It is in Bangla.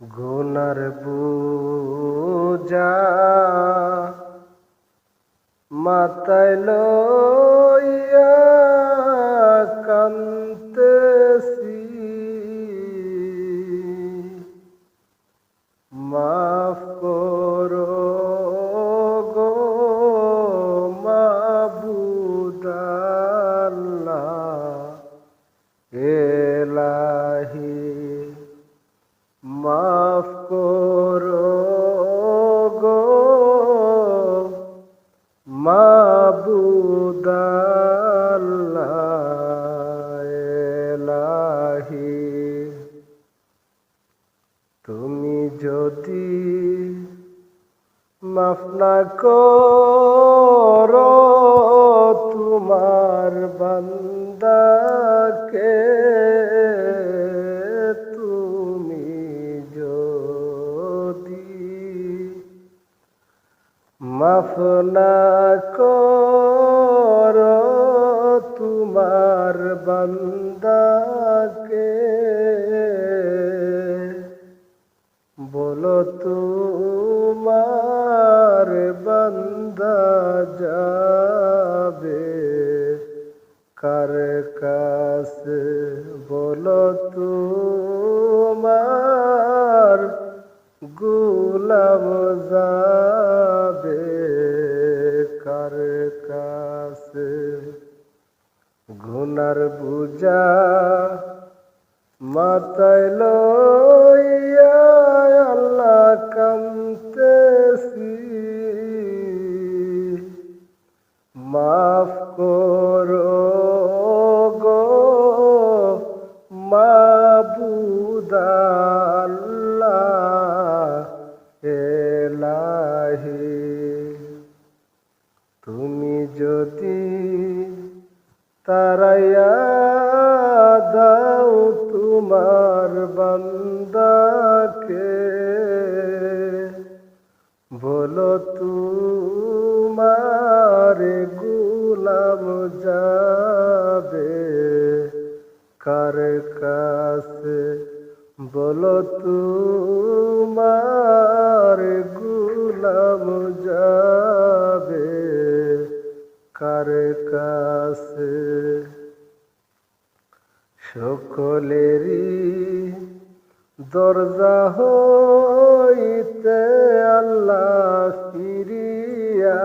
গুনার বুঝা মাথায় লইয়া কান্দেছি, মাফ করো গো মাবুদ আল্লাহ এলাহি, মাফ করো গো মাবুদ আল্লাহ এলাহি। তুমি যদি মাফ না করো তোমার বান্দাকে, তুমি যদি মাফ না করো তোমার বান্দাকে, বলো তোমার বান্দা যাবে কার কাছে, বলো তোমার গোলাম যাবে কার কাছে। গুনার বুঝা মাথায় লইয়া আল্লাহ কান্দেছি, মাফ করো গো মাবুদ আল্লাহ এলাহি। তুমি যদি তারাইয়া দাও তোমার বান্দাকে, বলো তোমার গোলাম যাবে কার কাছে, বলো তোমার গোলাম যাবে কার কাছে। সকলেরই দরজা হইতে আল্লাহ ফিরিয়া